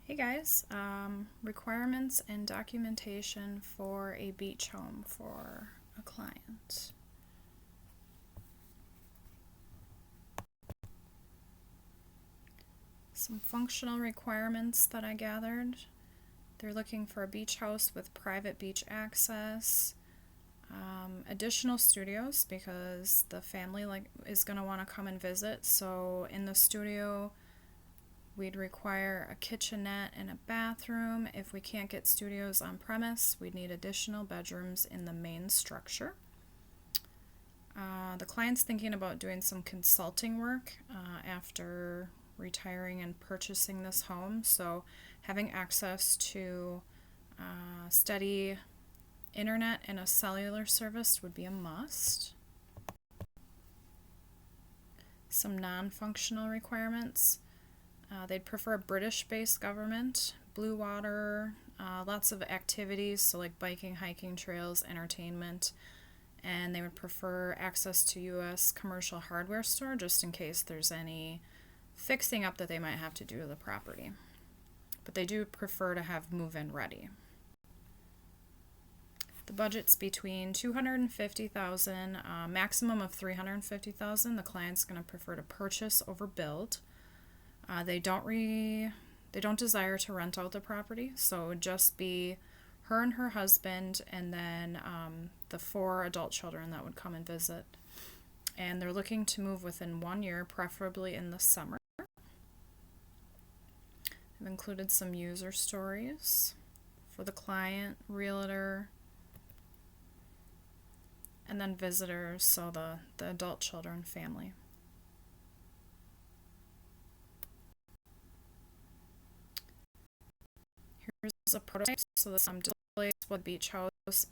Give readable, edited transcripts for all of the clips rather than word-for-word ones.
Hey guys, requirements and documentation for a beach home for a client. Some functional requirements that I gathered. They're looking for a beach house with private beach access, additional studios because the family is going to want to come and visit. So in the studio, we'd require a kitchenette and a bathroom. If we can't get studios on premise, we'd need additional bedrooms in the main structure. The client's thinking about doing some consulting work after retiring and purchasing this home, so having access to steady internet and a cellular service would be a must. Some non-functional requirements. They'd prefer a British-based government, blue water, lots of activities, so like biking, hiking, trails, entertainment, and they would prefer access to U.S. commercial hardware store just in case there's any fixing up that they might have to do to the property. But they do prefer to have move-in ready. The budget's between $250,000, maximum of $350,000. The client's going to prefer to purchase over build. They don't desire to rent out the property, so it would just be her and her husband, and then the 4 adult children that would come and visit. And they're looking to move within 1 year, preferably in the summer. I've included some user stories for the client, realtor, and then visitors, so the adult children, family. Here's a prototype, so this displays what beach house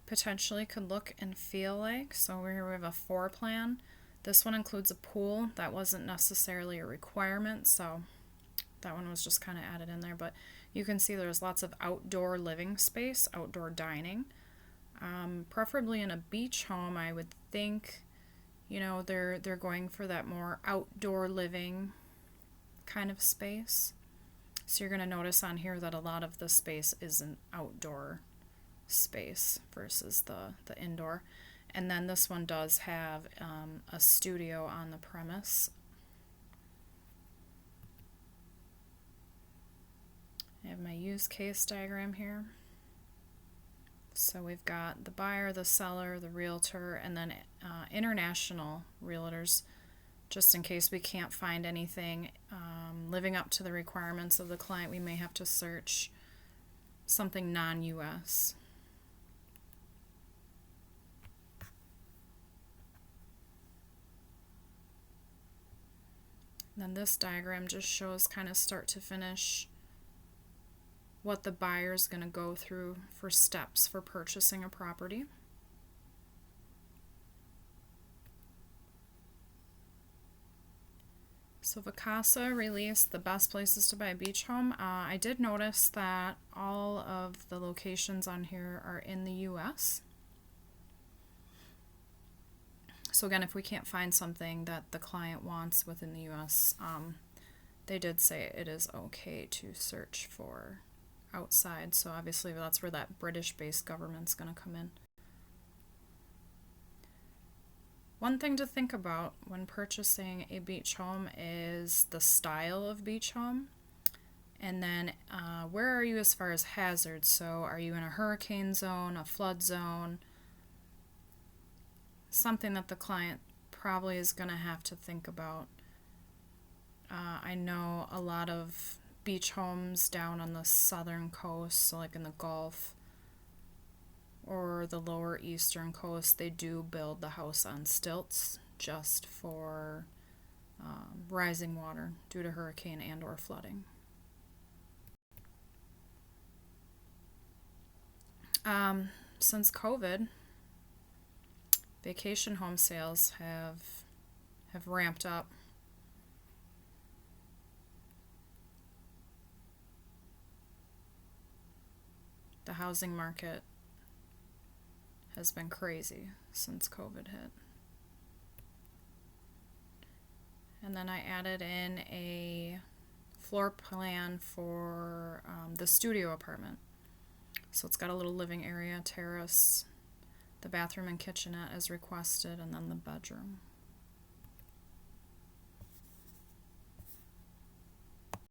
potentially could look and feel like. So here we have a floor plan. This one includes a pool. That wasn't necessarily a requirement, so that one was just kind of added in there. But you can see there's lots of outdoor living space, outdoor dining. Preferably in a beach home, I would think, they're going for that more outdoor living kind of space. So you're going to notice on here that a lot of the space is an outdoor space versus the indoor. And then this one does have a studio on the premise. I have my use case diagram here. So we've got the buyer, the seller, the realtor, and then international realtors, just in case we can't find anything living up to the requirements of the client. We may have to search something non-US. Then this diagram just shows kind of start to finish what the buyer is going to go through for steps for purchasing a property. So Vacasa released the best places to buy a beach home. I did notice that all of the locations on here are in the US. So again, if we can't find something that the client wants within the US, they did say it is okay to search for outside. So obviously that's where that British-based government's going to come in. One thing to think about when purchasing a beach home is the style of beach home, and then where are you as far as hazards. So are you in a hurricane zone, a flood zone, something that the client probably is going to have to think about. I know a lot of beach homes down on the southern coast, so like in the Gulf or the lower eastern coast, they do build the house on stilts just for rising water due to hurricane and or flooding. Since COVID, vacation home sales have ramped up. The housing market has been crazy since COVID hit. And then I added in a floor plan for the studio apartment. So it's got a little living area, terrace, the bathroom and kitchenette as requested, and then the bedroom.